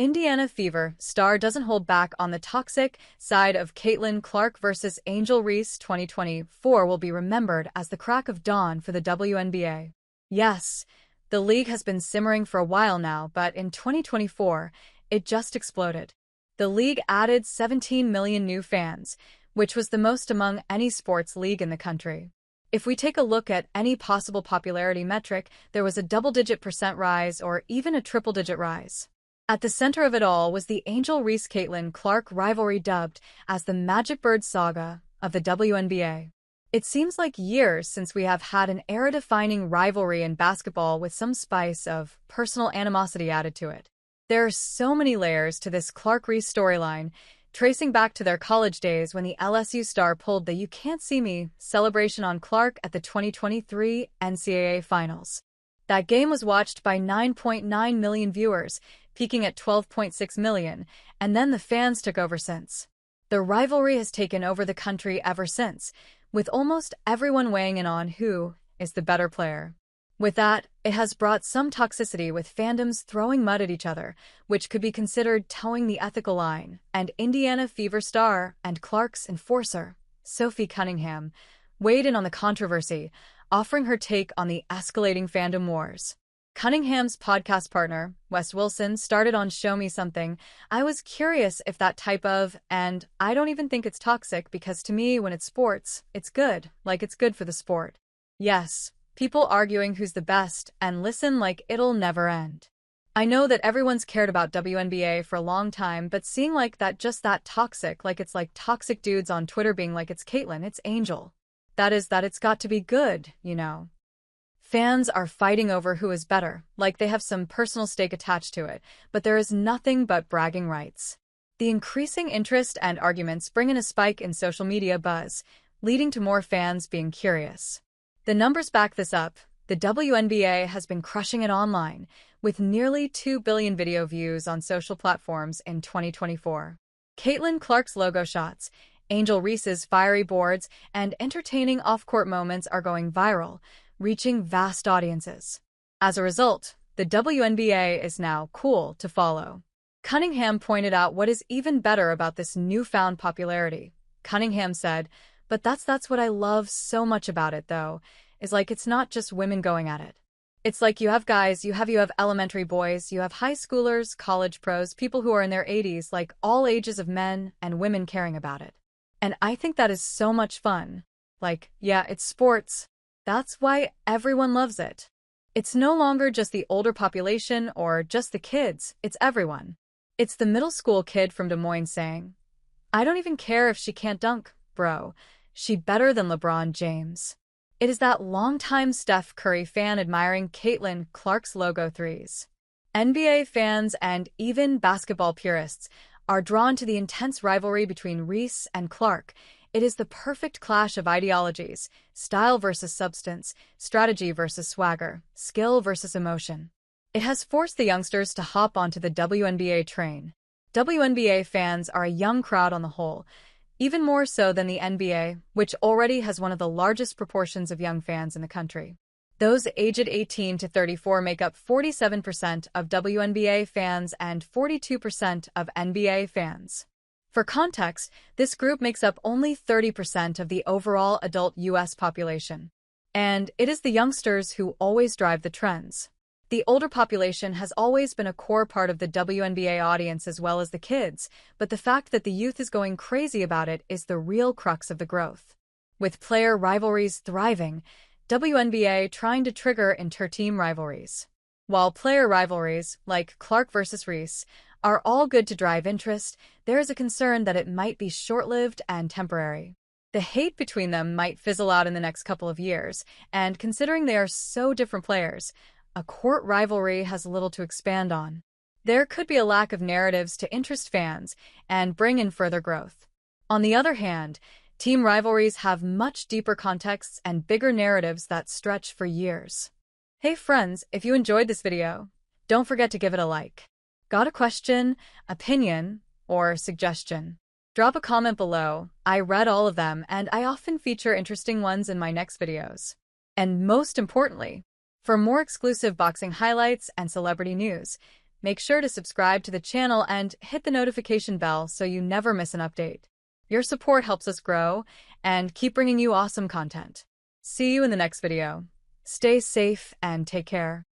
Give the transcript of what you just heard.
Indiana Fever star doesn't hold back on the toxic side of Caitlin Clark versus Angel Reese. 2024 will be remembered as the crack of dawn for the WNBA. Yes, the league has been simmering for a while now, but in 2024, it just exploded. The league added 17 million new fans, which was the most among any sports league in the country. If we take a look at any possible popularity metric, there was a double-digit % rise or even a triple-digit rise. At the center of it all was the Angel Reese-Caitlin Clark rivalry, dubbed as the Magic Bird saga of the WNBA. It seems like years since we have had an era-defining rivalry in basketball with some spice of personal animosity added to it. There are so many layers to this Clark-Reese storyline, tracing back to their college days when the LSU star pulled the "You Can't See Me" celebration on Clark at the 2023 NCAA Finals. That game was watched by 9.9 million viewers, peaking at 12.6 million, and then the fans took over since. The rivalry has taken over the country ever since, with almost everyone weighing in on who is the better player. With that, it has brought some toxicity, with fandoms throwing mud at each other, which could be considered towing the ethical line, and Indiana Fever star and Clark's enforcer, Sophie Cunningham, weighed in on the controversy, offering her take on the escalating fandom wars. Cunningham's podcast partner, Wes Wilson, started on "Show Me Something." "I was curious if that type of, and I don't even think it's toxic, because to me, when it's sports, it's good, like it's good for the sport. Yes, people arguing who's the best, and listen, like it'll never end. I know that everyone's cared about WNBA for a long time, but seeing like that, just that toxic, like it's like toxic dudes on Twitter being like it's Caitlin, it's Angel. That it's got to be good, you know. Fans are fighting over who is better, like they have some personal stake attached to it, but there is nothing but bragging rights. The increasing interest and arguments bring in a spike in social media buzz, leading to more fans being curious. The numbers back this up. The WNBA has been crushing it online, with nearly 2 billion video views on social platforms in 2024. Caitlin Clark's logo shots, Angel Reese's fiery boards, and entertaining off-court moments are going viral, reaching vast audiences. As a result, the WNBA is now cool to follow. Cunningham pointed out what is even better about this newfound popularity. Cunningham said, "But that's what I love so much about it, though, is like it's not just women going at it. It's like you have guys, you have elementary boys, you have high schoolers, college pros, people who are in their 80s, like all ages of men and women caring about it. And I think that is so much fun. Like, yeah, it's sports. That's why everyone loves it. It's no longer just the older population or just the kids, it's everyone. It's the middle school kid from Des Moines saying, 'I don't even care if she can't dunk, bro. She better than LeBron James.' It is that longtime Steph Curry fan admiring Caitlin Clark's logo threes. NBA fans and even basketball purists are drawn to the intense rivalry between Reese and Clark. It is the perfect clash of ideologies: style versus substance, strategy versus swagger, skill versus emotion. It has forced the youngsters to hop onto the WNBA train. WNBA fans are a young crowd on the whole, even more so than the NBA, which already has one of the largest proportions of young fans in the country. Those aged 18 to 34 make up 47% of WNBA fans and 42% of NBA fans. For context, this group makes up only 30% of the overall adult U.S. population. And it is the youngsters who always drive the trends. The older population has always been a core part of the WNBA audience as well as the kids, but the fact that the youth is going crazy about it is the real crux of the growth. With player rivalries thriving, WNBA trying to trigger inter-team rivalries. While player rivalries, like Clark versus Reese, are all good to drive interest, there is a concern that it might be short-lived and temporary. The hate between them might fizzle out in the next couple of years, and considering they are so different players, a court rivalry has little to expand on. There could be a lack of narratives to interest fans and bring in further growth. On the other hand, team rivalries have much deeper contexts and bigger narratives that stretch for years. Hey friends, if you enjoyed this video, don't forget to give it a like. Got a question, opinion, or suggestion? Drop a comment below. I read all of them, and I often feature interesting ones in my next videos. And most importantly, for more exclusive boxing highlights and celebrity news, Make sure to subscribe to the channel and hit the notification bell so you never miss an update. Your support helps us grow and keep bringing you awesome content. See you in the next video. Stay safe and take care.